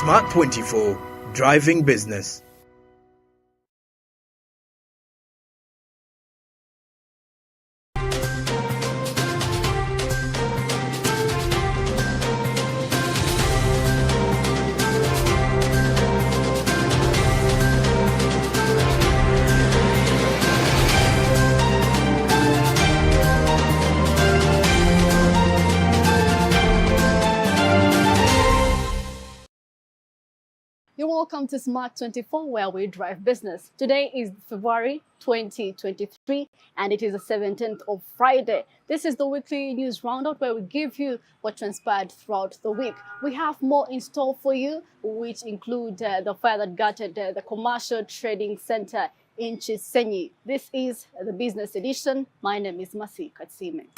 Smart 24, driving business. You're welcome to Smart 24, where we drive business. Today is February 2023, and it is the 17th of Friday. This is the weekly news roundup where we give you what transpired throughout the week. We have more in store for you, which include the fire that gutted the commercial trading center in Chisenyi. This is the business edition. My name is Marcey, Katusime.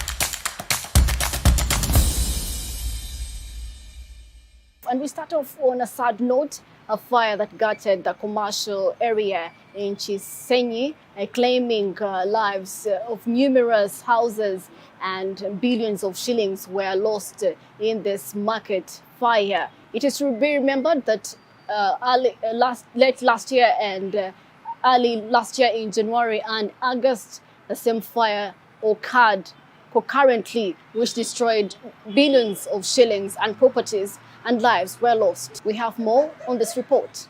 And we start off on a sad note. A fire that gutted the commercial area in Chisenyi, claiming lives of numerous houses, and billions of shillings were lost in this market fire. It is to be remembered that late last year and early last year in January and August, the same fire occurred concurrently, which destroyed billions of shillings and properties, and lives were lost. We have more on this report.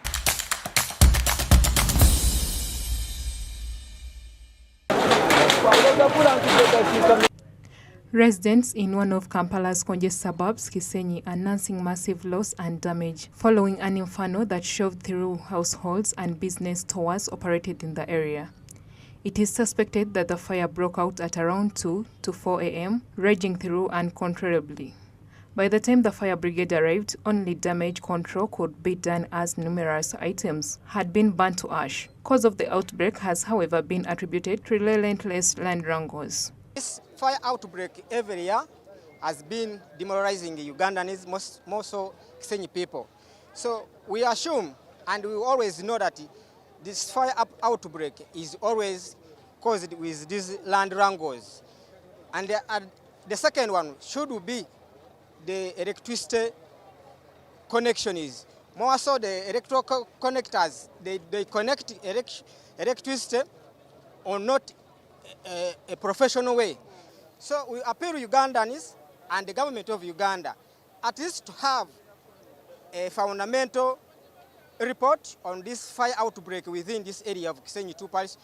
Residents in one of Kampala's congested suburbs, Chisenyi, are nursing massive loss and damage following an inferno that shoved through households and business stores operated in the area. It is suspected that the fire broke out at around 2 to 4 a.m., raging through uncontrollably. By the time the fire brigade arrived, only damage control could be done as numerous items had been burnt to ash. Cause of the outbreak has, however, been attributed to relentless land wrangles. This fire outbreak every year has been demoralizing Ugandans, more so Chisenyi people. So we assume and we always know that this fire outbreak is always caused with these land wrangles. And the second one should be the electricity connection is. More so the electrical connectors, they connect electricity or not a professional way. So we appeal to Ugandans and the government of Uganda at least to have a fundamental report on this fire outbreak within this area of Chisenyi 2 parish.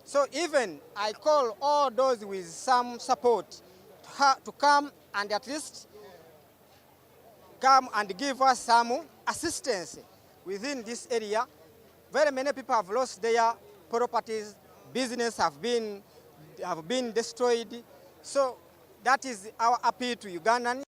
So even I call all those with some support to come and at least come and give us some assistance within this area. Very many people have lost their properties, business have been destroyed. So that is our appeal to Ugandans,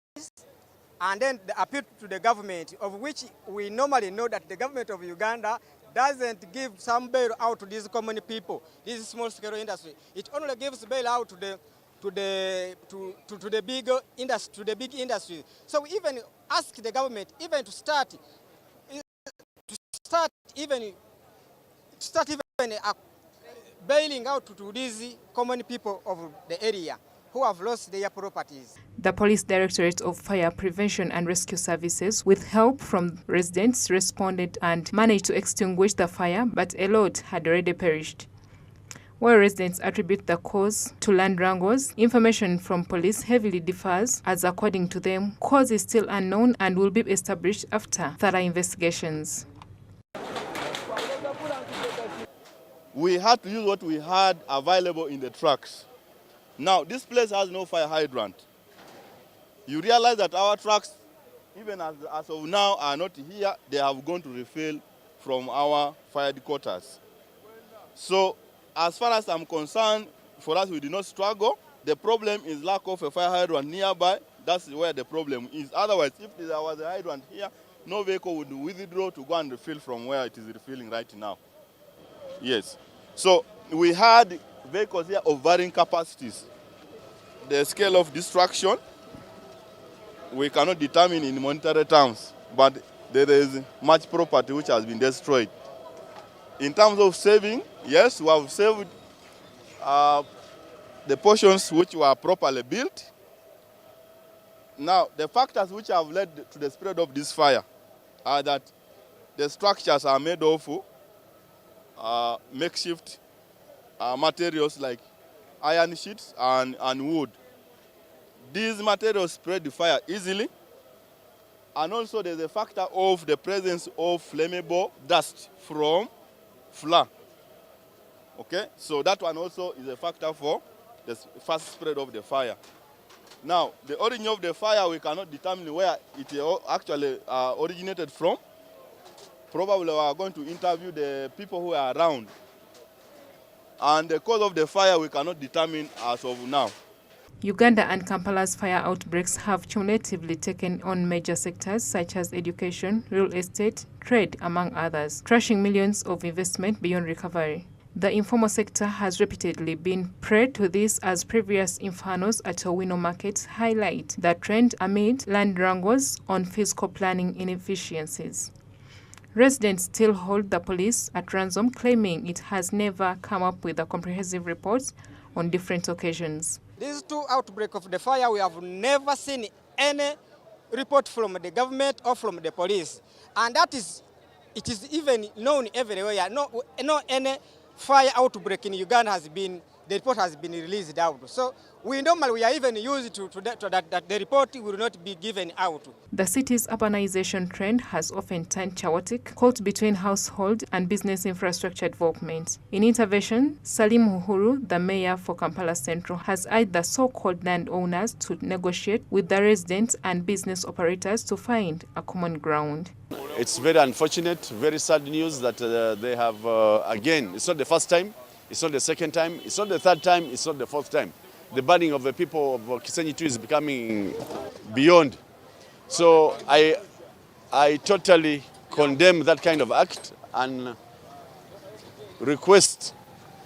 and then the appeal to the government, of which we normally know that the government of Uganda doesn't give some bail out to these common people, this small scale industry. It only gives bail out to the big industry. So we even ask the government even to start bailing out to these common people of the area who have lost their properties. The Police Directorate of Fire Prevention and Rescue Services, with help from residents, responded and managed to extinguish the fire, but a lot had already perished. While residents attribute the cause to land wrangles, information from police heavily differs, as according to them, cause is still unknown and will be established after thorough investigations. We had to use what we had available in the trucks. Now, this place has no fire hydrant. You realize that our trucks, even as of now, are not here. They have gone to refill from our fire quarters. So, as far as I'm concerned, for us, we did not struggle. The problem is lack of a fire hydrant nearby. That's where the problem is. Otherwise, if there was a hydrant here, no vehicle would withdraw to go and refill from where it is refilling right now. Yes. So we had vehicles here of varying capacities. The scale of destruction, we cannot determine in monetary terms, but there is much property which has been destroyed. In terms of saving, yes, we have saved the portions which were properly built. Now, the factors which have led to the spread of this fire are that The structures are made of makeshift materials like iron sheets and wood. These materials spread the fire easily, and also there's a factor of the presence of flammable dust from flour. Okay, so that one also is a factor for the fast spread of the fire. Now, the origin of the fire, we cannot determine where it actually originated from. Probably we are going to interview the people who are around. And the cause of the fire, we cannot determine as of now. Uganda and Kampala's fire outbreaks have cumulatively taken on major sectors such as education, real estate, trade, among others, crushing millions of investment beyond recovery. The informal sector has repeatedly been prey to this, as previous infernos at Owino markets highlight the trend amid land wrangles on fiscal planning inefficiencies. Residents still hold the police at ransom, claiming it has never come up with a comprehensive report on different occasions. These two outbreaks of the fire, we have never seen any report from the government or from the police. And it is even known everywhere. No any fire outbreak in Uganda the report has been released out. So we are even used to that the report will not be given out. The city's urbanization trend has often turned chaotic, caught between household and business infrastructure development. In intervention, Salim Uhuru, the mayor for Kampala Central, has urged the so-called landowners to negotiate with the residents and business operators to find a common ground. It's very unfortunate, very sad news that they have, again, it's not the first time, it's not the second time, it's not the third time, it's not the fourth time. The burning of the people of Kisenyi 2 is becoming beyond. So I totally condemn that kind of act and request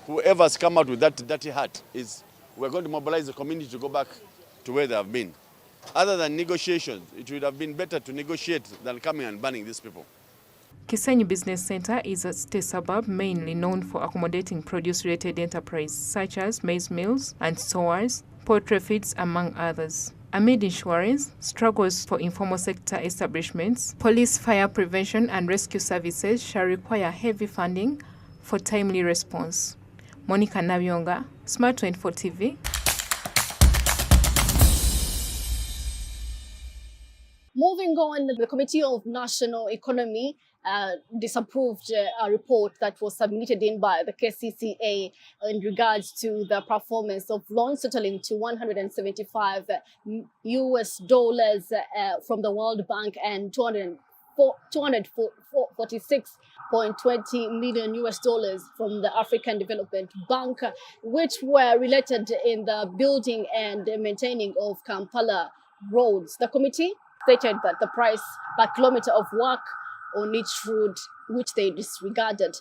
whoever's come out with that dirty heart is we're going to mobilize the community to go back to where they have been. Other than negotiations, it would have been better to negotiate than coming and banning these people. Kisenyi Business Center is a state suburb mainly known for accommodating produce-related enterprises such as maize mills and stores, poultry feeds, among others. Amid insurance, struggles for informal sector establishments, police, fire prevention and rescue services shall require heavy funding for timely response. Monica Nabyonga, Smart 24 TV. Moving on, the Committee of National Economy disapproved a report that was submitted in by the KCCA in regards to the performance of loans totaling to $175 from the World Bank and 246.20 million from the African Development Bank, which were related in the building and maintaining of Kampala roads. The committee stated that the price per kilometer of work on each route, which they disregarded.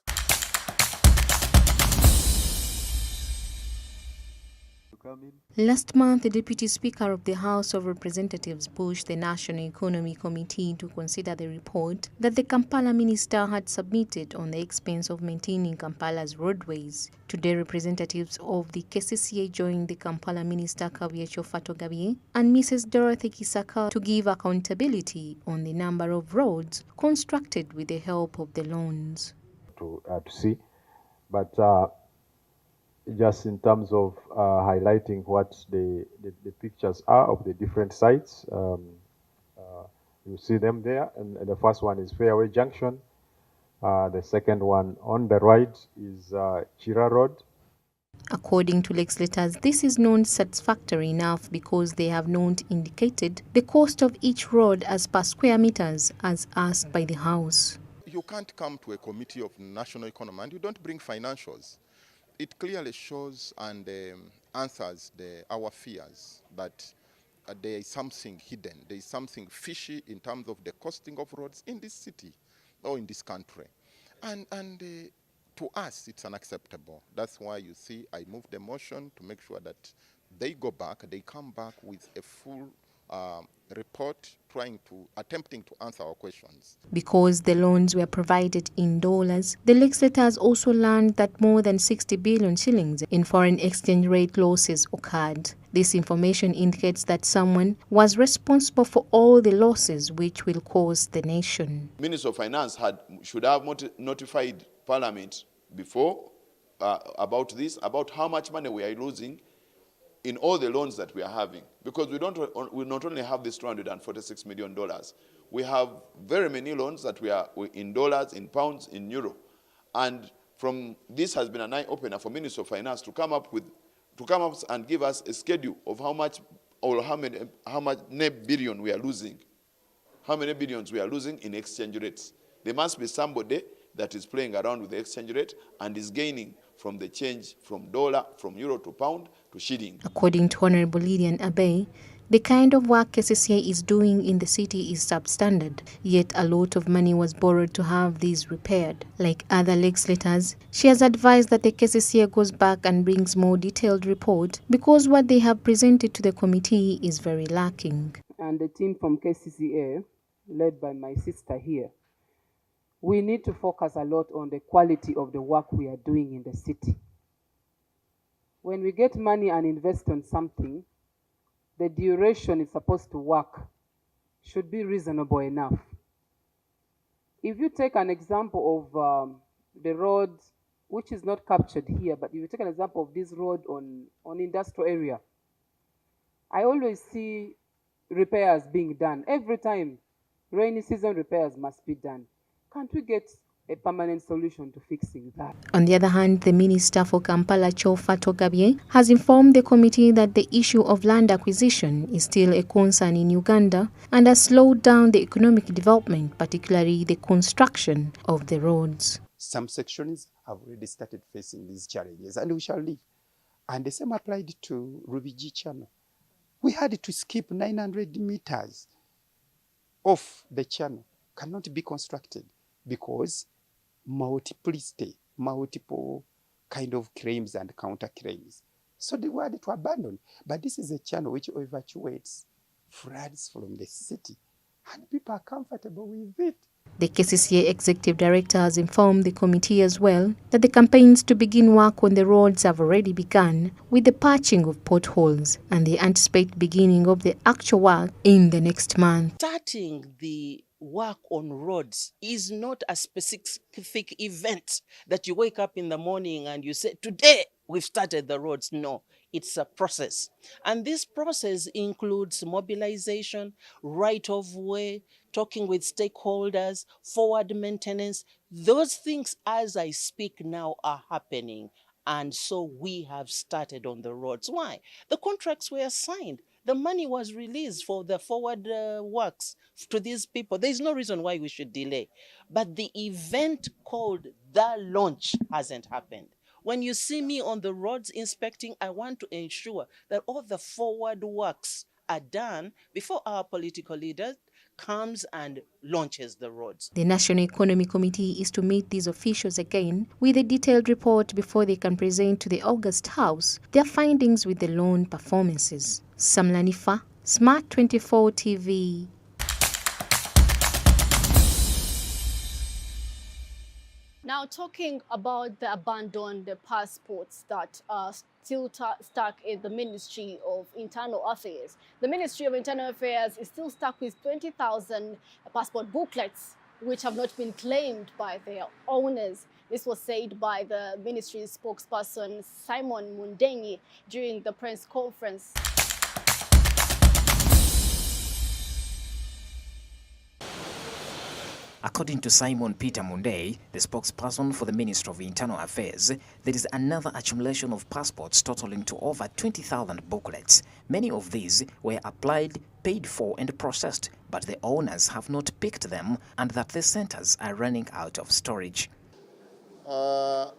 Last month, the Deputy Speaker of the House of Representatives pushed the National Economy Committee to consider the report that the Kampala minister had submitted on the expense of maintaining Kampala's roadways. Today, representatives of the KCCA joined the Kampala minister Kabyecho Fatogabye and Mrs. Dorothy Kisaka to give accountability on the number of roads constructed with the help of the loans. To see, but just in terms of highlighting what the pictures are of the different sites, you see them there, and the first one is Fairway Junction. The second one on the right is Chira Road. According to legislators, this is not satisfactory enough because they have not indicated the cost of each road as per square meters as asked by the House. You can't come to a committee of national economy and you don't bring financials. It clearly shows and answers our fears that there is something hidden, there is something fishy in terms of the costing of roads in this city or in this country. And to us, it's unacceptable. That's why you see I moved the motion to make sure that they go back, they come back with a full report attempting to answer our questions. Because the loans were provided in dollars, the legislators also learned that more than 60 billion shillings in foreign exchange rate losses occurred. This information indicates that someone was responsible for all the losses which will cost the nation. Minister of Finance should have notified Parliament before about this, about how much money we are losing in all the loans that we are having, because we not only have this $246 million, we have very many loans that we are in dollars, in pounds, in euro, and from this has been an eye opener for Minister of Finance to come up and give us a schedule of how much billion we are losing, how many billions we are losing in exchange rates. There must be somebody that is playing around with the exchange rate and is gaining from the change from dollar, from euro to pound to shilling. According to Honorable Lydian Abe, the kind of work KCCA is doing in the city is substandard, yet a lot of money was borrowed to have these repaired. Like other legislators, she has advised that the KCCA goes back and brings more detailed report because what they have presented to the committee is very lacking. And the team from KCCA, led by my sister here, we need to focus a lot on the quality of the work we are doing in the city. When we get money and invest on something, the duration it's supposed to work should be reasonable enough. If you take an example of the road, which is not captured here, but if you take an example of this road on industrial area, I always see repairs being done. Every time, rainy season repairs must be done. Can't we get a permanent solution to fixing that? On the other hand, the Minister for Kampala, Chofa Togabye, has informed the committee that the issue of land acquisition is still a concern in Uganda and has slowed down the economic development, particularly the construction of the roads. Some sections have already started facing these challenges, and we shall leave. And the same applied to Rubiji channel. We had to skip 900 meters of the channel, cannot be constructed, because multiple kind of claims and counter claims. So they were to abandon. But this is a channel which evacuates floods from the city, and people are comfortable with it. The KCCA Executive Director has informed the committee as well that the campaigns to begin work on the roads have already begun with the patching of potholes, and they anticipate beginning of the actual work in the next month. Starting the work on roads is not a specific event that you wake up in the morning and you say, today we've started the roads. No, it's a process. And this process includes mobilization, right of way, talking with stakeholders, forward maintenance. Those things, as I speak now, are happening. And so we have started on the roads. Why? The contracts were signed. The money was released for the forward works to these people. There's no reason why we should delay. But the event called the launch hasn't happened. When you see me on the roads inspecting, I want to ensure that all the forward works are done before our political leader comes and launches the roads. The National Economy Committee is to meet these officials again with a detailed report before they can present to the August House their findings with the loan performances. Samlanifa, Smart 24 TV. Now, talking about the abandoned passports that are still stuck in the Ministry of Internal Affairs. The Ministry of Internal Affairs is still stuck with 20,000 passport booklets which have not been claimed by their owners. This was said by the ministry's spokesperson, Simon Mundenyi, during the press conference. According to Simon Peter Munday, the spokesperson for the Ministry of Internal Affairs, there is another accumulation of passports totaling to over 20,000 booklets. Many of these were applied, paid for and processed, but the owners have not picked them and that the centers are running out of storage. On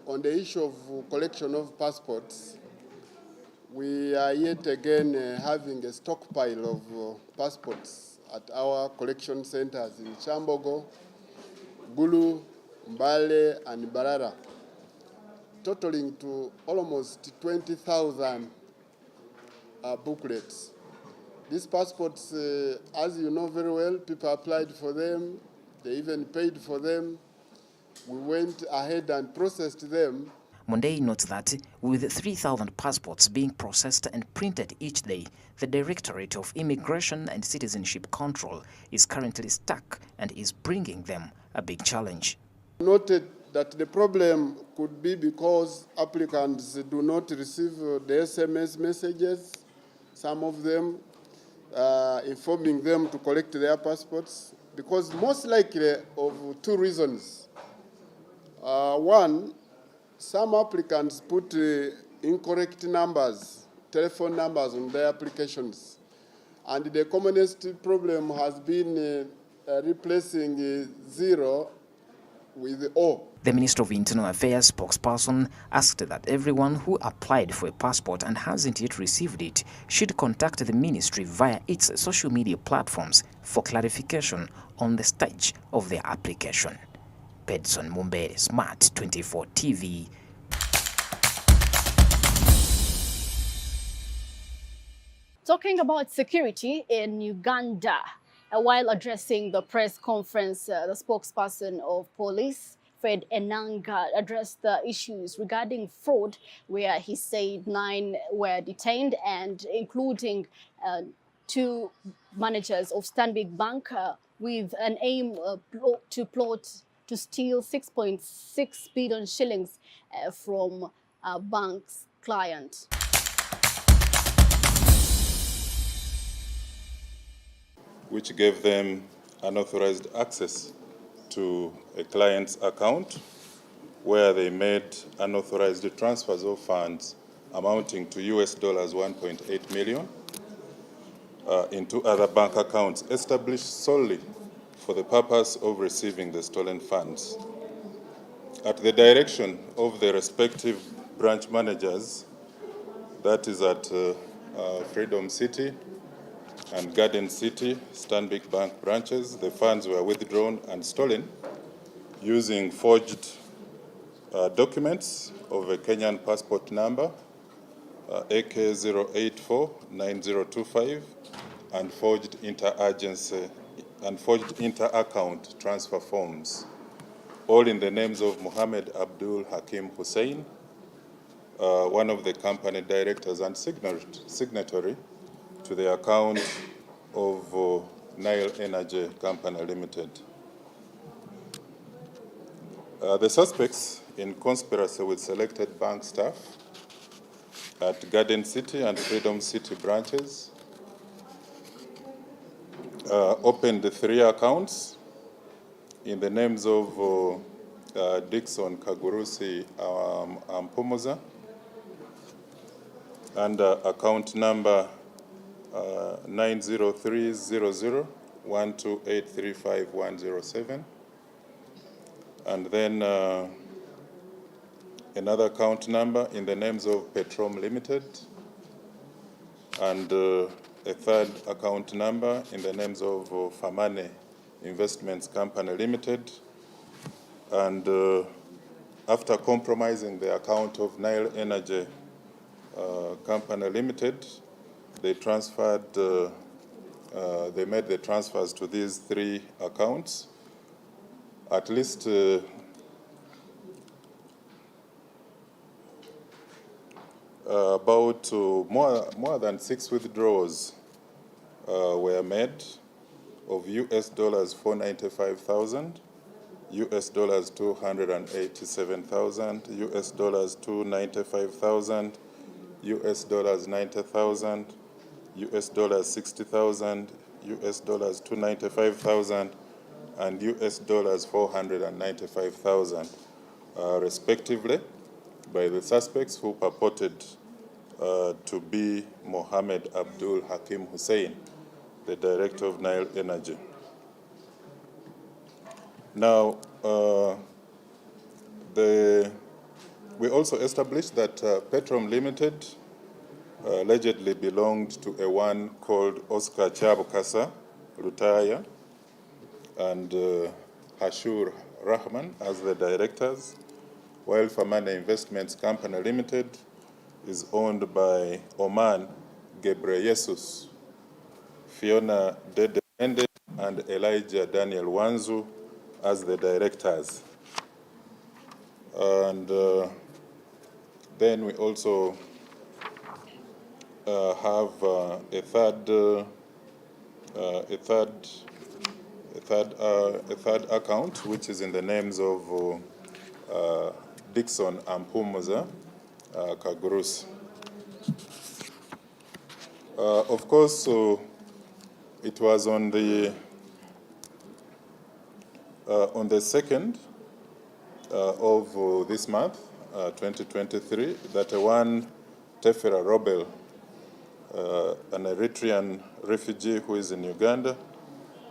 the issue of collection of passports, we are yet again having a stockpile of passports at our collection centers in Chambogo, Gulu, Mbale, and Barara, totaling to almost 20,000 booklets. These passports, as you know very well, people applied for them, they even paid for them. We went ahead and processed them. Mundei notes that with 3,000 passports being processed and printed each day, the Directorate of Immigration and Citizenship Control is currently stuck and is bringing them a big challenge. Noted that the problem could be because applicants do not receive the SMS messages, some of them informing them to collect their passports, because most likely of two reasons. One, some applicants put incorrect numbers, telephone numbers on their applications. And the commonest problem has been replacing 0 with O. The Minister of Internal Affairs spokesperson asked that everyone who applied for a passport and hasn't yet received it should contact the ministry via its social media platforms for clarification on the stage of their application. Pedson Mumbere, Smart 24 TV. Talking about security in Uganda, while addressing the press conference, the spokesperson of police, Fred Enanga, addressed the issues regarding fraud, where he said 9 were detained, and including 2 managers of Stanbic Bank with an aim to steal 6.6 billion shillings from a bank's client. Which gave them unauthorized access to a client's account where they made unauthorized transfers of funds amounting to US dollars 1.8 million into other bank accounts established solely for the purpose of receiving the stolen funds. At the direction of the respective branch managers, that is at Freedom City and Garden City Stanbic Bank branches, the funds were withdrawn and stolen using forged documents of a Kenyan passport number, AK0849025, and forged inter-account transfer forms, all in the names of Mohammed Abdul Hakim Hussein, one of the company directors and signatory to the account of Nile Energy Company Limited. The suspects in conspiracy with selected bank staff at Garden City and Freedom City branches opened 3 accounts in the names of Dixon Kagurusi Ampomoza and account number 9030012835107, and then another account number in the names of Petrom Limited, and a third account number in the names of Famane Investments Company Limited. And after compromising the account of Nile Energy Company Limited, they transferred, they made the transfers to these 3 accounts. At least about more than 6 withdrawals were made of US dollars 495,000, US dollars 287,000, US dollars 295,000, US dollars 90,000, US dollars 60,000, US dollars 295,000, and US dollars 495,000, respectively, by the suspects who purported to be Mohammed Abdul Hakim Hussein, the director of Nile Energy. Now, we also established that Petrom Limited allegedly belonged to a one called Oscar Chabukasa Rutaya and Hashur Rahman as the directors, while Famane Investments Company Limited is owned by Oman Gebreyesus Fiona Dede Mende, and Elijah Daniel Wanzu as the directors. And then we also have a third account, which is in the names of Dixon Ampumuza Kagurus. Of course, it was on the 2nd of this month, 2023, that one Tefera Robel, an Eritrean refugee who is in Uganda,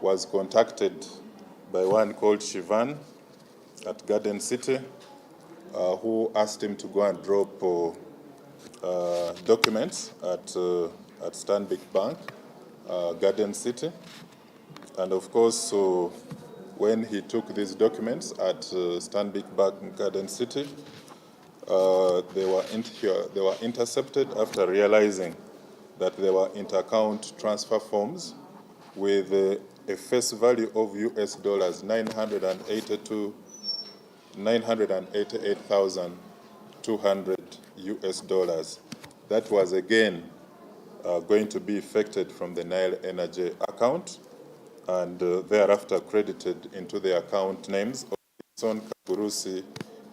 was contacted by one called Shivan at Garden City, who asked him to go and drop documents at Stanbic Bank, Garden City. And of course, when he took these documents at Stanbic Bank, Garden City, they were intercepted after realizing that they were inter-account transfer forms with a face value of US dollars 988,200 US dollars. That was again going to be effected from the Nile Energy account and thereafter credited into the account names of Son Kagurusi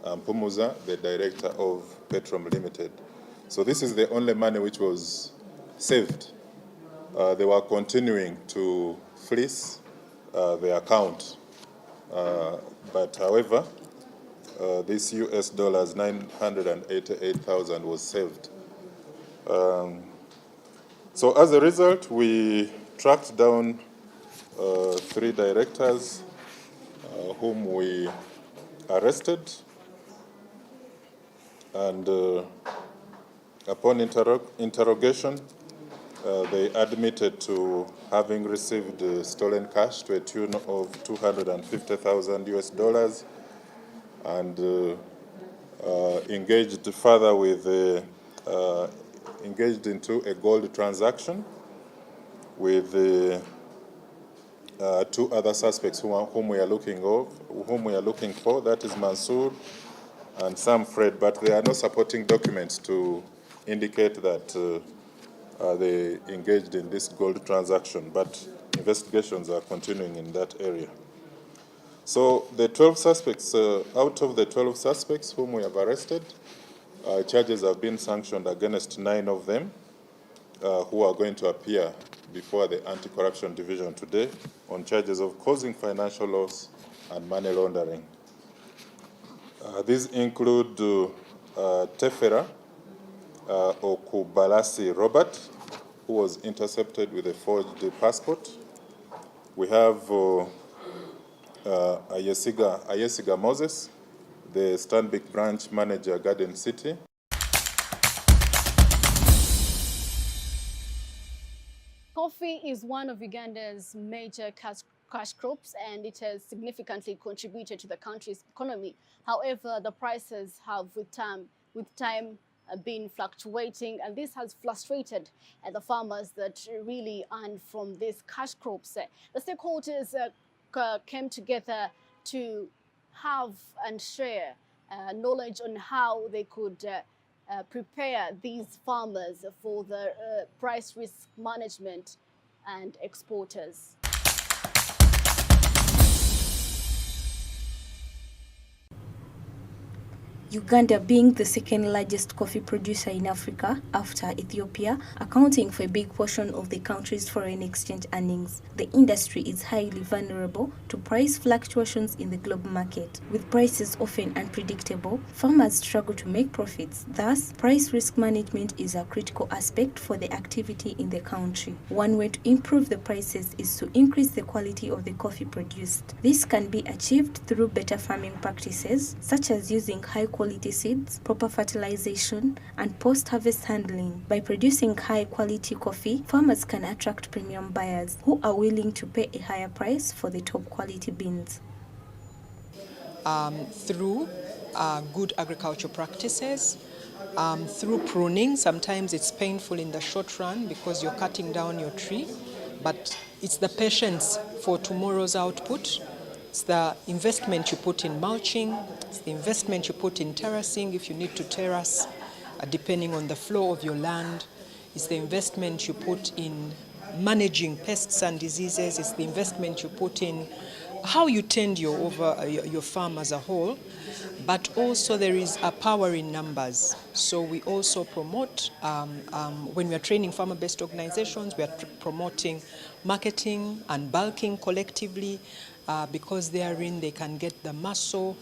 Mpumuza, the director of Petrom Limited. So this is the only money which was saved. They were continuing to fleece the account. But however, this US dollars 988,000 was saved. So as a result, we tracked down 3 directors whom we arrested, and upon interrogation, they admitted to having received stolen cash to a tune of 250,000 US dollars, and engaged further with engaged into a gold transaction with 2 other suspects whom we are looking for. That is Mansour and Sam Fred, but there are no supporting documents to indicate that they engaged in this gold transaction, but investigations are continuing in that area. So the 12 suspects, out of the 12 suspects whom we have arrested, charges have been sanctioned against 9 of them who are going to appear before the Anti-Corruption Division today on charges of causing financial loss and money laundering. These include Tefera Okubalasi Robert, who was intercepted with a forged passport. We have Ayesiga Moses, the Stanbic branch manager, Garden City. Coffee is one of Uganda's major cash crops, and it has significantly contributed to the country's economy. However, the prices have with time been fluctuating, and this has frustrated the farmers that really earn from these cash crops. The stakeholders came together to have and share knowledge on how they could prepare these farmers for the price risk management and exporters. Uganda being the second largest coffee producer in Africa after Ethiopia, accounting for a big portion of the country's foreign exchange earnings, the industry is highly vulnerable to price fluctuations in the global market. With prices often unpredictable, farmers struggle to make profits. Thus, price risk management is a critical aspect for the activity in the country. One way to improve the prices is to increase the quality of the coffee produced. This can be achieved through better farming practices, such as using high-quality seeds, proper fertilization, and post-harvest handling. By producing high-quality coffee, farmers can attract premium buyers who are willing to pay a higher price for the top-quality beans. Through good agricultural practices, through pruning. Sometimes it's painful in the short run because you're cutting down your tree, but it's the patience for tomorrow's output. It's the investment you put in mulching, it's the investment you put in terracing if you need to terrace, depending on the flow of your land. It's the investment you put in managing pests and diseases. It's the investment you put in how you tend your farm as a whole. But also there is a power in numbers. So we also promote, when we are training farmer-based organizations, we are promoting marketing and bulking collectively, because therein they can get the muscle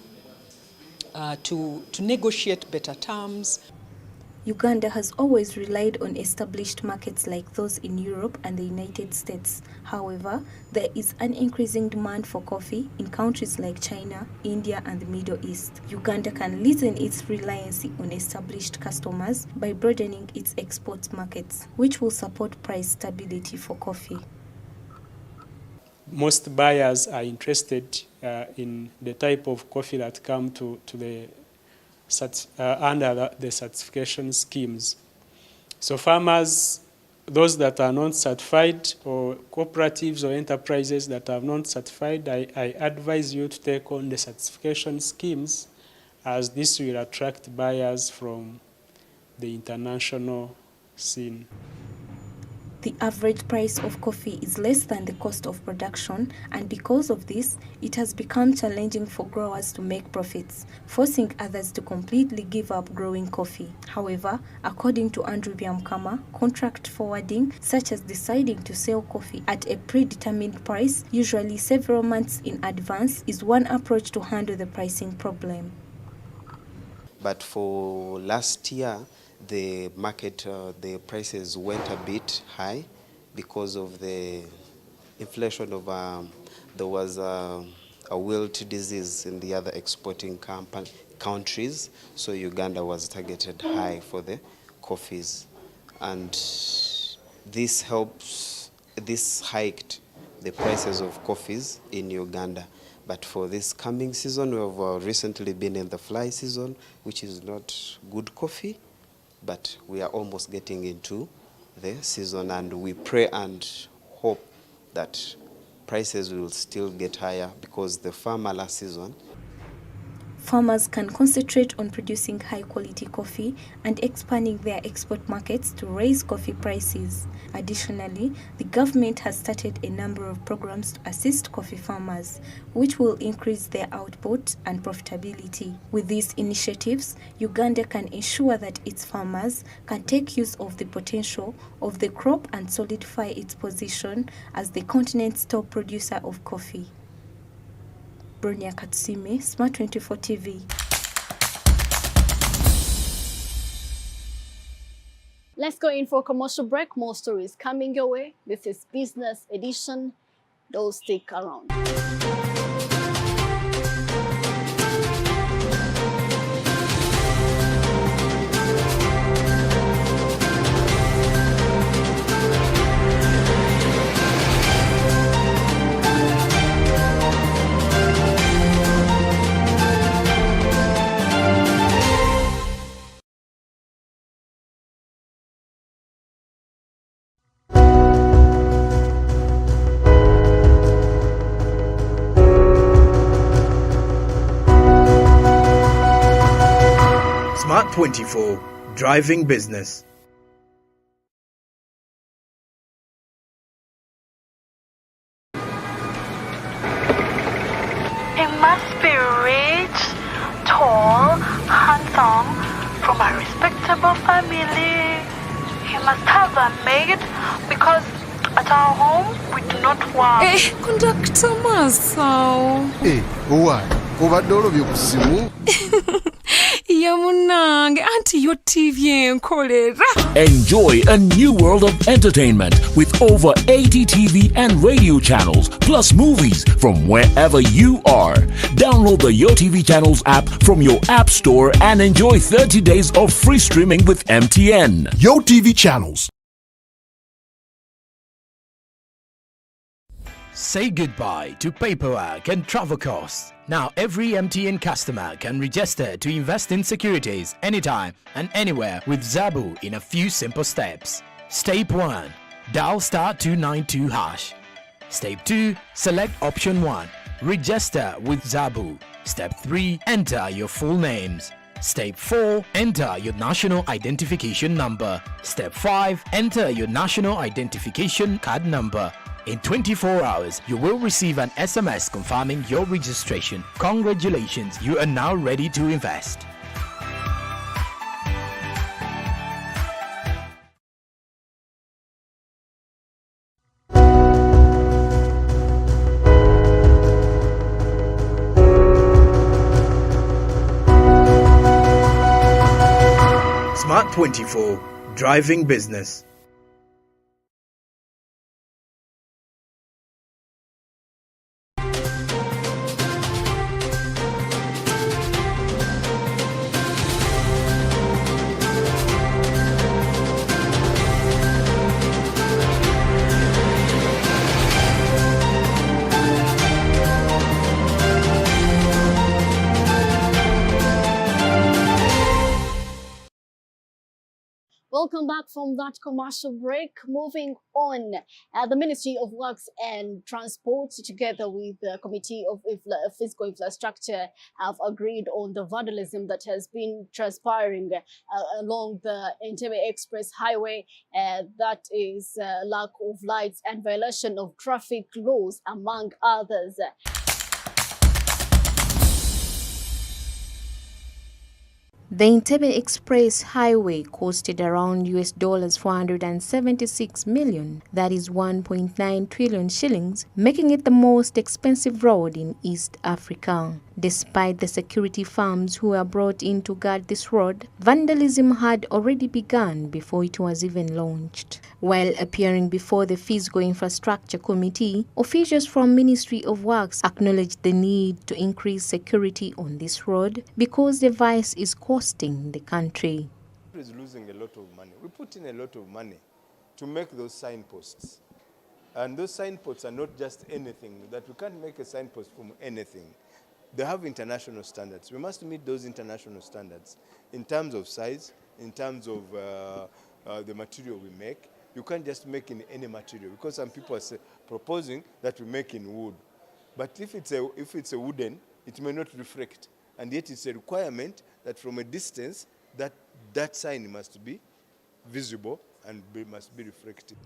to negotiate better terms. Uganda has always relied on established markets like those in Europe and the United States. However, there is an increasing demand for coffee in countries like China, India, and the Middle East. Uganda can lessen its reliance on established customers by broadening its export markets, which will support price stability for coffee. Most buyers are interested in the type of coffee that come to the under the certification schemes. So farmers, those that are not certified, or cooperatives or enterprises that are not certified, I advise you to take on the certification schemes, as this will attract buyers from the international scene. The average price of coffee is less than the cost of production, and because of this, it has become challenging for growers to make profits, forcing others to completely give up growing coffee. However, according to Andrew Byamkama, contract forwarding, such as deciding to sell coffee at a predetermined price, usually several months in advance, is one approach to handle the pricing problem. But for last year, the market, the prices went a bit high because of the inflation of, there was a wilt disease in the other exporting countries, so Uganda was targeted high for the coffees. And this hiked the prices of coffees in Uganda. But for this coming season, we have recently been in the fly season, which is not good coffee. But we are almost getting into the season, and we pray and hope that prices will still get higher, because the farmer last season. Farmers can concentrate on producing high-quality coffee and expanding their export markets to raise coffee prices. Additionally, the government has started a number of programs to assist coffee farmers, which will increase their output and profitability. With these initiatives, Uganda can ensure that its farmers can take use of the potential of the crop and solidify its position as the continent's top producer of coffee. Katusime, Smart 24 TV. Let's go in for a commercial break. More stories coming your way. This is Business Edition. Don't stick around. Smart 24, driving business. He must be rich, tall, handsome, from a respectable family. He must have a maid, because at our home we do not work. Conductor Marcey. Why? Obadde olobye ku simu? Yamunange, anti your TV enkolera. Enjoy a new world of entertainment with over 80 TV and radio channels, plus movies from wherever you are. Download the GOTV Channels app from your app store and enjoy 30 days of free streaming with MTN. GOTV Channels. Say goodbye to paperwork and travel costs. Now every MTN customer can register to invest in securities anytime and anywhere with Zabu in a few simple steps. Step 1. dial *292 hash. Step 2, select option 1, register with Zabu. Step 3, enter your full names. Step 4, enter your national identification number. Step 5, enter your national identification card number. In 24 hours, you will receive an SMS confirming your registration. Congratulations, you are now ready to invest. Smart 24, driving business. Welcome back from that commercial break. Moving on, the Ministry of Works and Transport, together with the Committee of Physical Infrastructure, have agreed on the vandalism that has been transpiring along the Entebbe Express Highway. That is lack of lights and violation of traffic laws, among others. The Entebbe Express Highway costed around $476 million, that is 1.9 trillion shillings, making it the most expensive road in East Africa. Despite the security firms who were brought in to guard this road, vandalism had already begun before it was even launched. While appearing before the Physical Infrastructure Committee, officials from Ministry of Works acknowledged the need to increase security on this road because the vice is costing the country. Is losing a lot of money. We put in a lot of money to make those signposts. And those signposts are not just anything, that we can't make a signpost from anything. They have international standards. We must meet those international standards in terms of size, in terms of the material we make. You can't just make in any material, because some people are proposing that we make in wood. But if it's a wooden, it may not reflect. And yet it's a requirement that from a distance, that sign must be visible and must be reflected.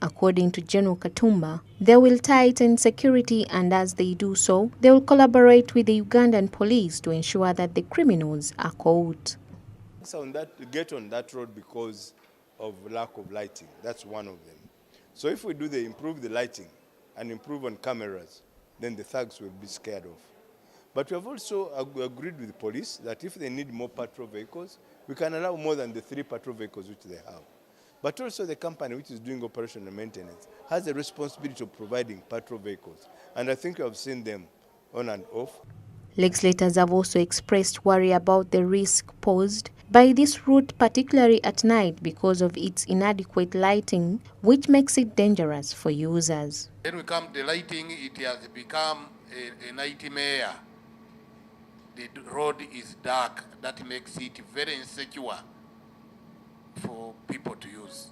According to General Katumba, they will tighten security, and as they do so, they will collaborate with the Ugandan police to ensure that the criminals are caught. So get on that road because of lack of lighting. That's one of them. So if we improve the lighting and improve on cameras, then the thugs will be scared of. But we have also agreed with the police that if they need more patrol vehicles, we can allow more than the 3 patrol vehicles which they have. But also the company which is doing operation and maintenance has a responsibility of providing patrol vehicles. And I think you have seen them on and off. Legislators have also expressed worry about the risk posed by this route, particularly at night, because of its inadequate lighting, which makes it dangerous for users. When we come to lighting, it has become a nightmare. The road is dark. That makes it very insecure for people to use.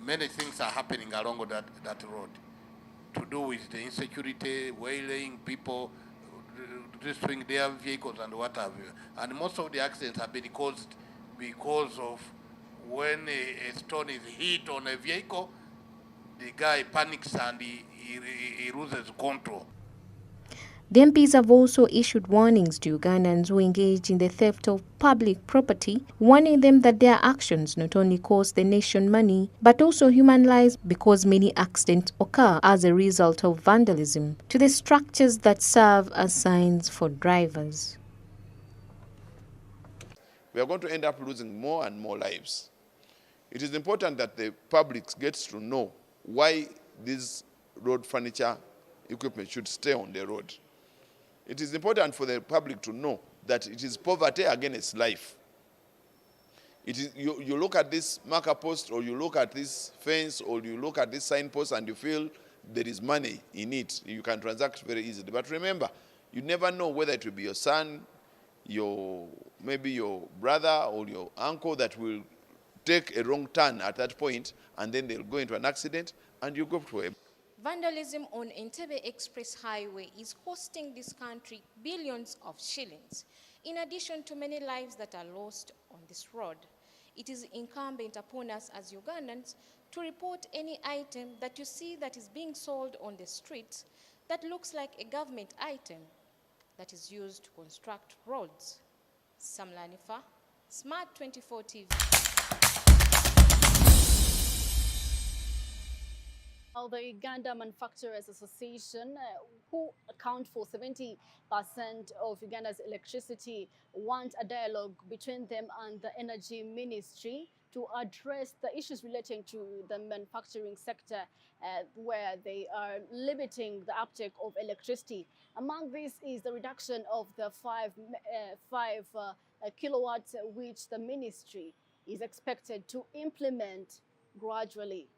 Many things are happening along that road to do with the insecurity, waylaying people, destroying their vehicles and what have you. And most of the accidents have been caused because of when a stone is hit on a vehicle, the guy panics and he loses control. The MPs have also issued warnings to Ugandans who engage in the theft of public property, warning them that their actions not only cost the nation money, but also human lives, because many accidents occur as a result of vandalism to the structures that serve as signs for drivers. We are going to end up losing more and more lives. It is important that the public gets to know why this road furniture equipment should stay on the road. It is important for the public to know that it is poverty against life. It is, you look at this marker post, or you look at this fence, or you look at this signpost, and you feel there is money in it. You can transact very easily. But remember, you never know whether it will be your son, maybe your brother, or your uncle that will take a wrong turn at that point, and then they'll go into an accident, and you go to a... Vandalism on Entebbe Express Highway is costing this country billions of shillings. In addition to many lives that are lost on this road, it is incumbent upon us as Ugandans to report any item that you see that is being sold on the streets that looks like a government item that is used to construct roads. Sam Lanifa, Smart 24 TV. The Uganda Manufacturers Association, who account for 70% of Uganda's electricity, want a dialogue between them and the Energy Ministry to address the issues relating to the manufacturing sector, where they are limiting the uptake of electricity. Among these is the reduction of the 5 kilowatts, which the ministry is expected to implement gradually.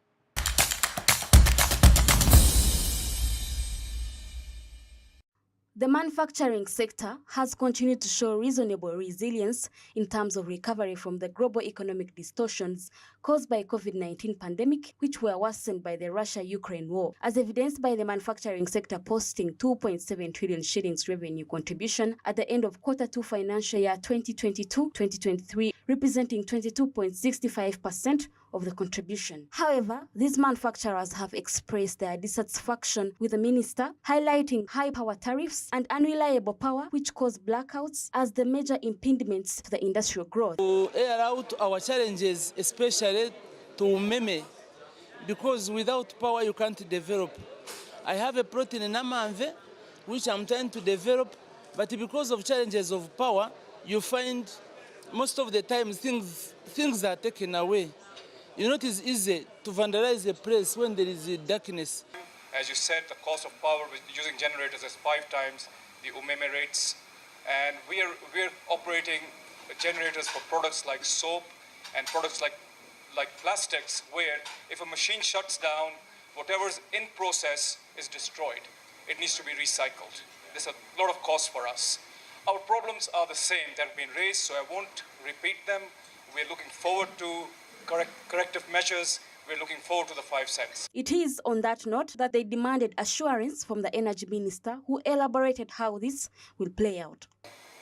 The manufacturing sector has continued to show reasonable resilience in terms of recovery from the global economic distortions caused by COVID-19 pandemic, which were worsened by the Russia-Ukraine war, as evidenced by the manufacturing sector posting 2.7 trillion shillings revenue contribution at the end of Q2 financial year 2022-2023, representing 22.65% of the contribution. However, these manufacturers have expressed their dissatisfaction with the minister, highlighting high power tariffs and unreliable power, which cause blackouts as the major impediments to the industrial growth. To air out our challenges, especially to Meme, because without power you can't develop. I have a plot in Namamve, which I'm trying to develop, but because of challenges of power, you find most of the time things are taken away. You know, it is easy to vandalize a place when there is darkness. As you said, the cost of power using generators is 5 times the Umeme rates, and we're operating generators for products like soap and products like plastics, where if a machine shuts down, whatever's in process is destroyed. It needs to be recycled. There's a lot of cost for us. Our problems are the same that have been raised, so I won't repeat them. We're looking forward to corrective measures. We're looking forward to the 5 cents. It is on that note that they demanded assurance from the Energy Minister, who elaborated how this will play out.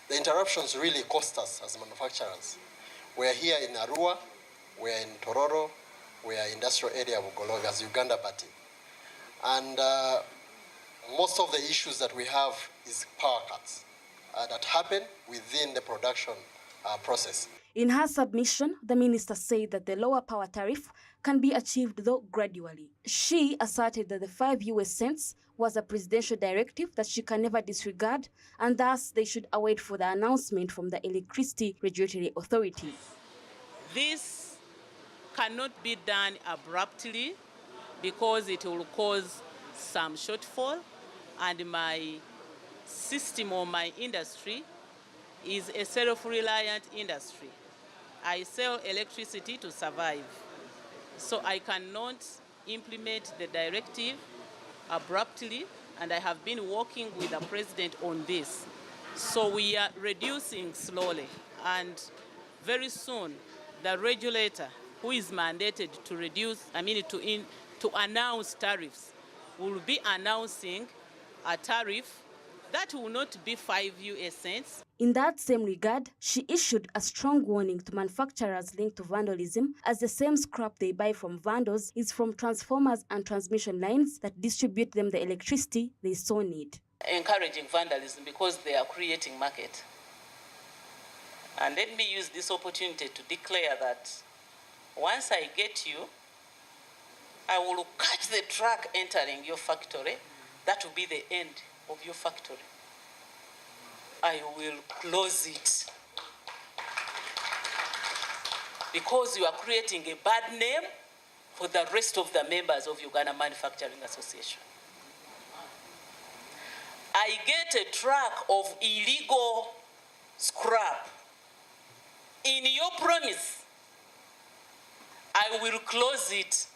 The interruptions really cost us as manufacturers. We're here in Arua, we're in Tororo, we're in industrial area of Ugologa as Uganda Bati. And most of the issues that we have is power cuts that happen within the production process. In her submission, the minister said that the lower power tariff can be achieved, though gradually. She asserted that the 5 US cents was a presidential directive that she can never disregard, and thus they should await for the announcement from the Electricity Regulatory Authority. This cannot be done abruptly because it will cause some shortfall, and my system or my industry is a self-reliant industry. I sell electricity to survive. So I cannot implement the directive abruptly, and I have been working with the president on this. So we are reducing slowly, and very soon the regulator, who is mandated to reduce, to announce tariffs, will be announcing a tariff that will not be 5 US cents. In that same regard, she issued a strong warning to manufacturers linked to vandalism, as the same scrap they buy from vandals is from transformers and transmission lines that distribute them the electricity they so need. Encouraging vandalism because they are creating market. And let me use this opportunity to declare that once I get you, I will catch the truck entering your factory. That will be the end of your factory. I will close it because you are creating a bad name for the rest of the members of Uganda Manufacturing Association. I get a truck of illegal scrap in your promise, I will close it.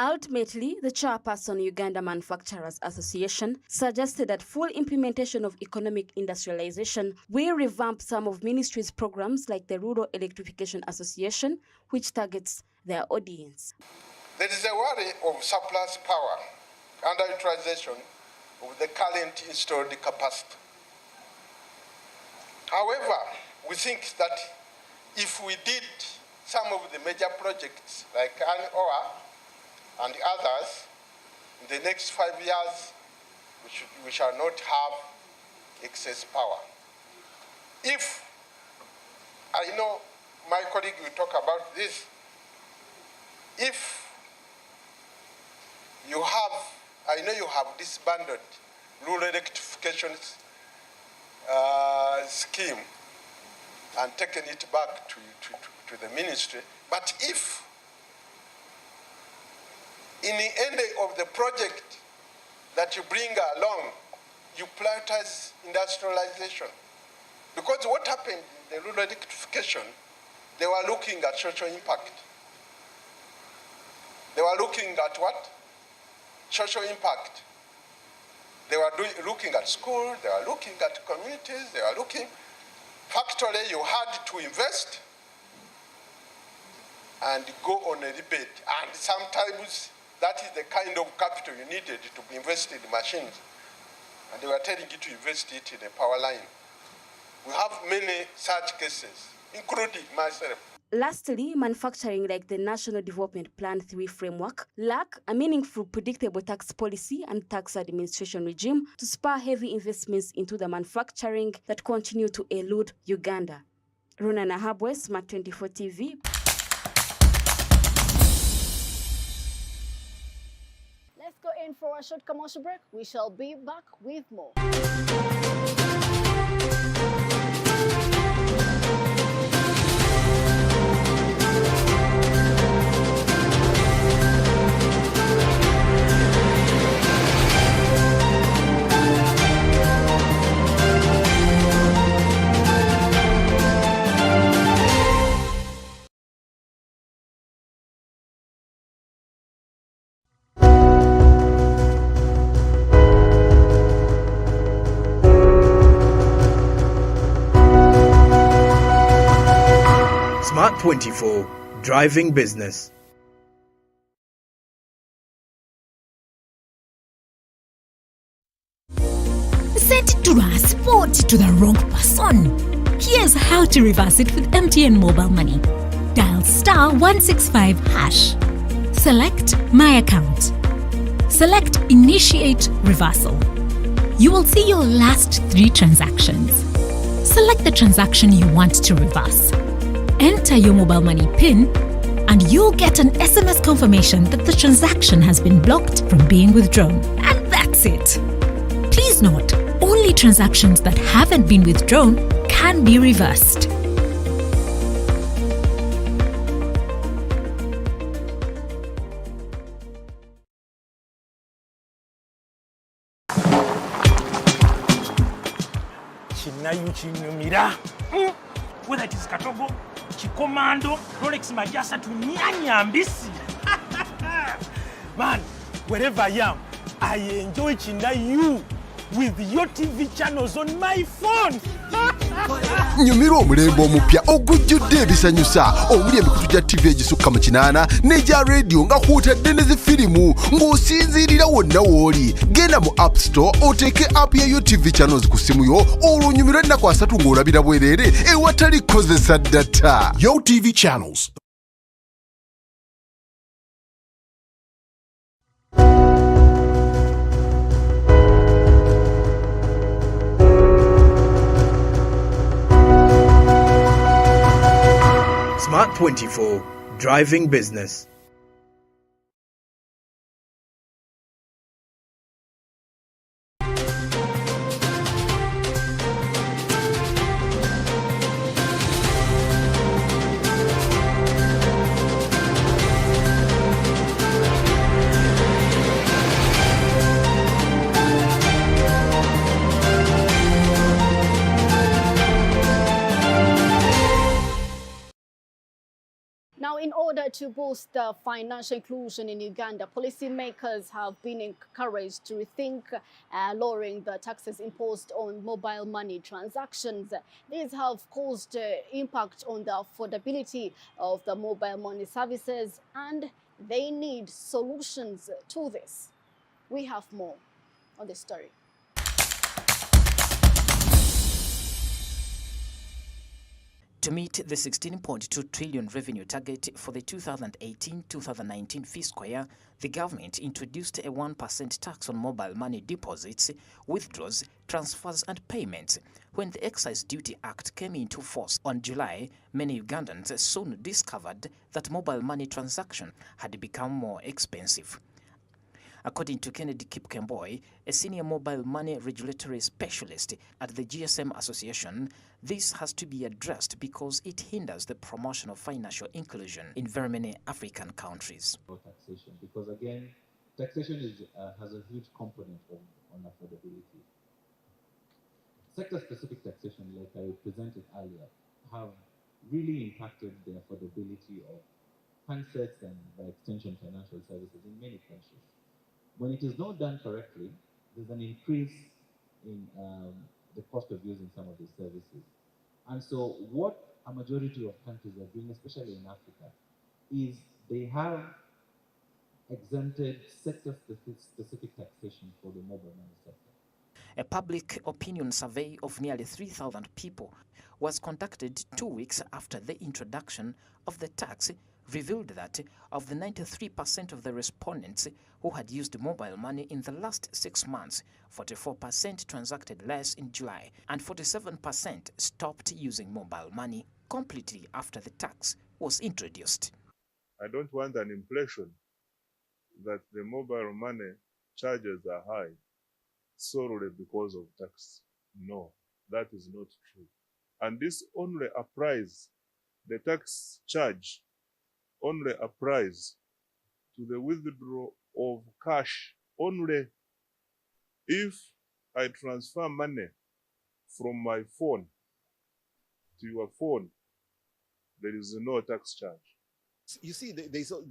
Ultimately, the chairperson Uganda Manufacturers Association suggested that full implementation of economic industrialization will revamp some of ministry's programs like the Rural Electrification Association, which targets their audience. There is a worry of surplus power, underutilization of the current installed capacity. However, we think that if we did some of the major projects like ANOA and others, in the next 5 years, we shall not have excess power. If, I know my colleague will talk about this, if you have, I know you have disbanded rural electrification scheme and taken it back to the ministry, but if in the end of the project that you bring along, you prioritize industrialization. Because what happened in the rural electrification, they were looking at social impact. They were looking at what? Social impact. They were looking at schools, they were looking at communities, they were looking. Factually, you had to invest and go on a rebate. And sometimes that is the kind of capital you needed to be invested in machines. And they were telling you to invest it in a power line. We have many such cases, including myself. Lastly, manufacturing like the National Development Plan 3 framework lack a meaningful, predictable tax policy and tax administration regime to spur heavy investments into the manufacturing that continue to elude Uganda. Runa Nahabwe, Smart 24 TV. Let's go in for a short commercial break. We shall be back with more. Smart 24, driving business. Sent to transport to the wrong person. Here's how to reverse it with MTN Mobile Money. Dial *165#. Select My Account. Select Initiate Reversal. You will see your last 3 transactions. Select the transaction you want to reverse. Enter your mobile money PIN and you'll get an SMS confirmation that the transaction has been blocked from being withdrawn. And that's it. Please note, only transactions that haven't been withdrawn can be reversed. Whether it is Katogo, Chikomando, Rolex Majasa to Nyanyambisi. Man, wherever I am, I enjoy Chinayu with your TV channels on my phone. Nyumira omulembe omupya ogujjudde ebisanyusa omuli emikutu gya TV egisukka mu 8 n'egya radio nga kw'otadde ne zifirimu ng'osinziirira wonna w'oli. Genda mu App Store oteeke app ya GOTV channels ku simu yo olwo onyumirwe ennaku 3 ng'olabira bwereere ewatali kozesa data. GOTV channels. Smart 24, driving business. Now, in order to boost financial inclusion in Uganda, policymakers have been encouraged to rethink lowering the taxes imposed on mobile money transactions. These have caused impact on the affordability of the mobile money services, and they need solutions to this. We have more on this story. To meet the 16.2 trillion revenue target for the 2018-2019 fiscal year, the government introduced a 1% tax on mobile money deposits, withdrawals, transfers and payments. When the Excise Duty Act came into force on July, many Ugandans soon discovered that mobile money transactions had become more expensive. According to Kennedy Kipkemboi, a senior mobile money regulatory specialist at the GSM Association, this has to be addressed because it hinders the promotion of financial inclusion in very many African countries. Taxation, because again, taxation has a huge component on affordability. Sector-specific taxation, like I presented earlier, have really impacted the affordability of handsets and, by extension, financial services in many countries. When it is not done correctly, there's an increase in the cost of using some of these services. And so what a majority of countries are doing, especially in Africa, is they have exempted sector-specific taxation for the mobile money sector. A public opinion survey of nearly 3,000 people was conducted 2 weeks after the introduction of the tax revealed that of the 93% of the respondents who had used mobile money in the last 6 months, 44% transacted less in July and 47% stopped using mobile money completely after the tax was introduced. I don't want an impression that the mobile money charges are high solely because of tax. No, that is not true. And this only applies, the tax charge only applies to the withdrawal of cash only. If I transfer money from my phone to your phone, there is no tax charge. You see,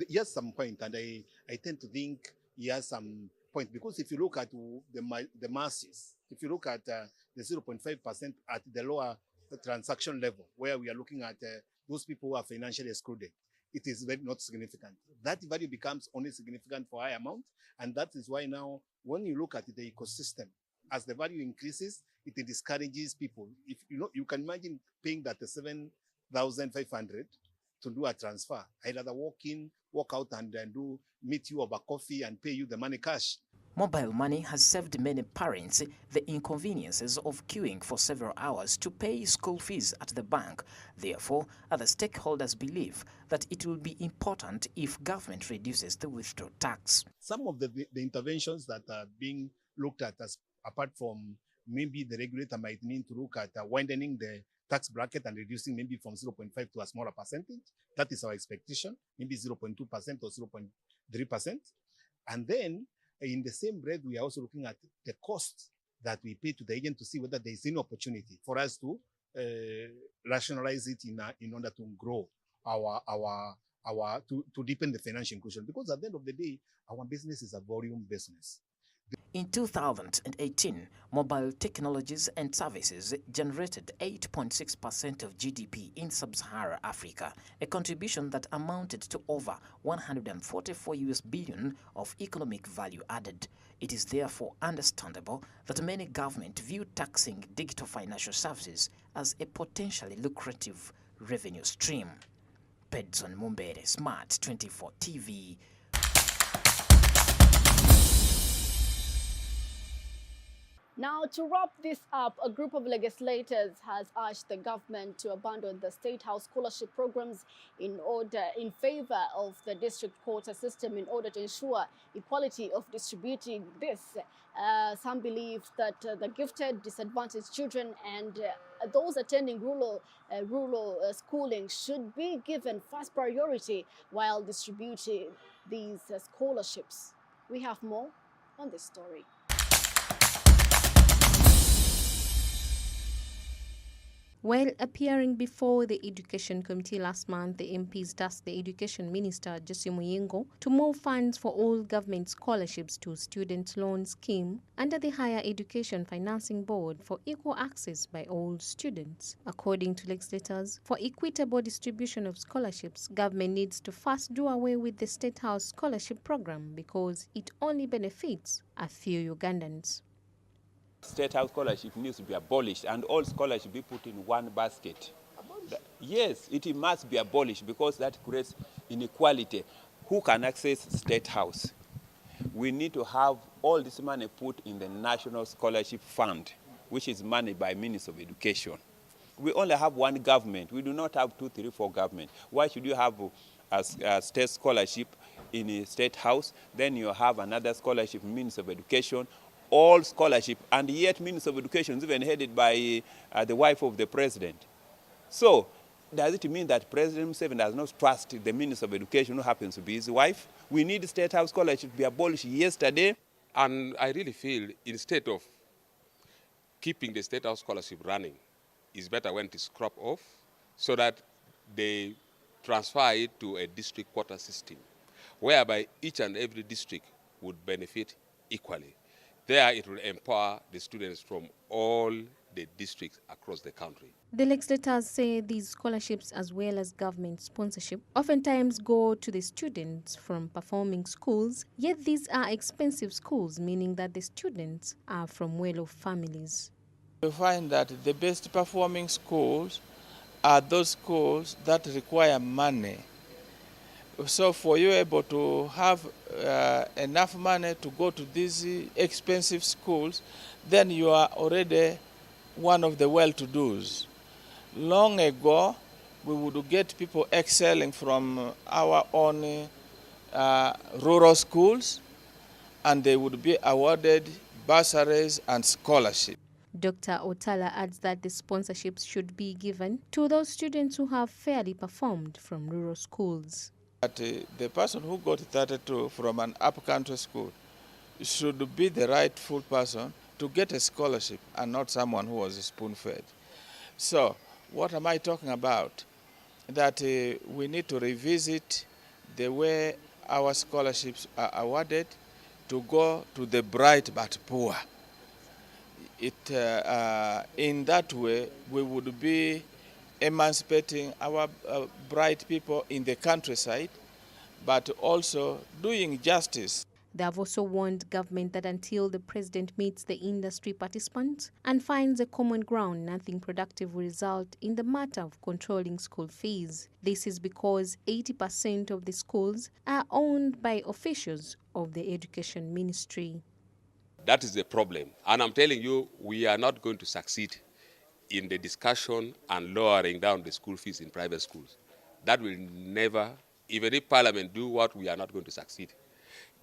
he has some point, and I tend to think he has some point, because if you look at the masses, if you look at the 0.5% at the lower transaction level, where we are looking at those people who are financially excluded, it is very not significant. That value becomes only significant for high amount, and that is why now, when you look at the ecosystem, as the value increases, it discourages people. If you can imagine paying that 7,500 to do a transfer. I'd rather walk out and meet you over coffee and pay you the money cash. Mobile money has saved many parents the inconveniences of queuing for several hours to pay school fees at the bank. Therefore, other stakeholders believe that it will be important if government reduces the withdrawal tax. Some of the interventions that are being looked at, as apart from maybe the regulator might need to look at widening the tax bracket and reducing maybe from 0.5 to a smaller percentage. That is our expectation, maybe 0.2% or 0.3%. And then in the same breath, we are also looking at the cost that we pay to the agent to see whether there is any opportunity for us to rationalize it in order to grow to deepen the financial inclusion. Because at the end of the day, our business is a volume business. In 2018, mobile technologies and services generated 8.6% of GDP in sub-Saharan Africa, a contribution that amounted to over 144 US billion of economic value added. It is therefore understandable that many governments view taxing digital financial services as a potentially lucrative revenue stream. Pedson Mumbere, Smart 24 TV. Now, to wrap this up, a group of legislators has urged the government to abandon the State House scholarship programs in favor of the district quota system in order to ensure equality of distributing this. Some believe that the gifted, disadvantaged children and those attending rural schooling should be given first priority while distributing these scholarships. We have more on this story. While appearing before the Education Committee last month, the MPs tasked the Education Minister, Jesse Muyingo, to move funds for all government scholarships to student loan scheme under the Higher Education Financing Board for equal access by all students. According to legislators, for equitable distribution of scholarships, government needs to first do away with the State House Scholarship Program because it only benefits a few Ugandans. State House scholarship needs to be abolished and all scholarship be put in one basket. Yes, it must be abolished because that creates inequality. Who can access State House? We need to have all this money put in the National Scholarship Fund, which is managed by Ministry of Education. We only have one government. We do not have 2, 3, 4 government. Why should you have a state scholarship in a State House? Then you have another scholarship, Ministry of Education, all scholarship, and yet Minister of Education is even headed by the wife of the president. So, does it mean that President Museveni does not trust the Minister of Education who happens to be his wife? We need State House scholarship to be abolished yesterday. And I really feel instead of keeping the State House scholarship running, it's better when it is cropped off so that they transfer it to a district quota system, whereby each and every district would benefit equally. There it will empower the students from all the districts across the country. The legislators say these scholarships as well as government sponsorship oftentimes go to the students from performing schools, yet these are expensive schools, meaning that the students are from well-off families. You find that the best performing schools are those schools that require money. So for you able to have enough money to go to these expensive schools, then you are already one of the well-to-dos. Long ago, we would get people excelling from our own rural schools, and they would be awarded bursaries and scholarships. Dr. Otala adds that the sponsorships should be given to those students who have fairly performed from rural schools. That the person who got 32 from an up-country school should be the rightful person to get a scholarship and not someone who was spoon-fed. So, what am I talking about? That we need to revisit the way our scholarships are awarded to go to the bright but poor. In that way, we would be emancipating our bright people in the countryside, but also doing justice. They have also warned government that until the president meets the industry participants and finds a common ground, nothing productive will result in the matter of controlling school fees. This is because 80% of the schools are owned by officials of the Education Ministry. That is the problem. And I'm telling you, we are not going to succeed in the discussion and lowering down the school fees in private schools. That will never, even if Parliament do what, we are not going to succeed.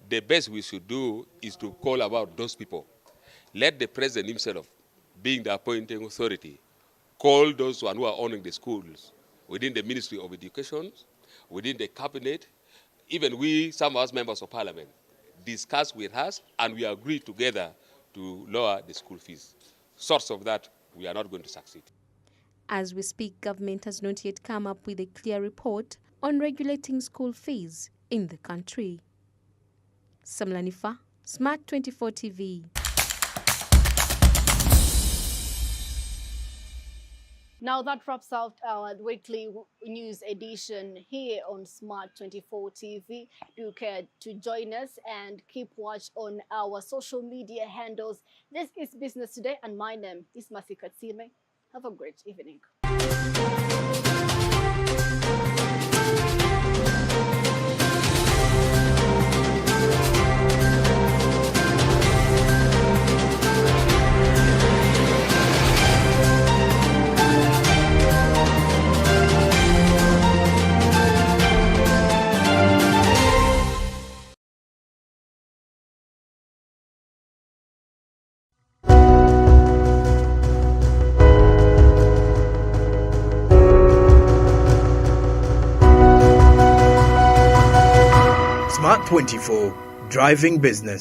The best we should do is to call about those people. Let the president himself, being the appointing authority, call those who are owning the schools within the Ministry of Education, within the cabinet, even we, some of us members of Parliament, discuss with us and we agree together to lower the school fees. Source of that, we are not going to succeed. As we speak, government has not yet come up with a clear report on regulating school fees in the country. Samlanifa, Smart 24 TV. Now that wraps out our weekly news edition here on Smart 24 TV. Do care to join us and keep watch on our social media handles. This is Business Today and my name is Marcey Katusime. Have a great evening. Smart 24, driving business.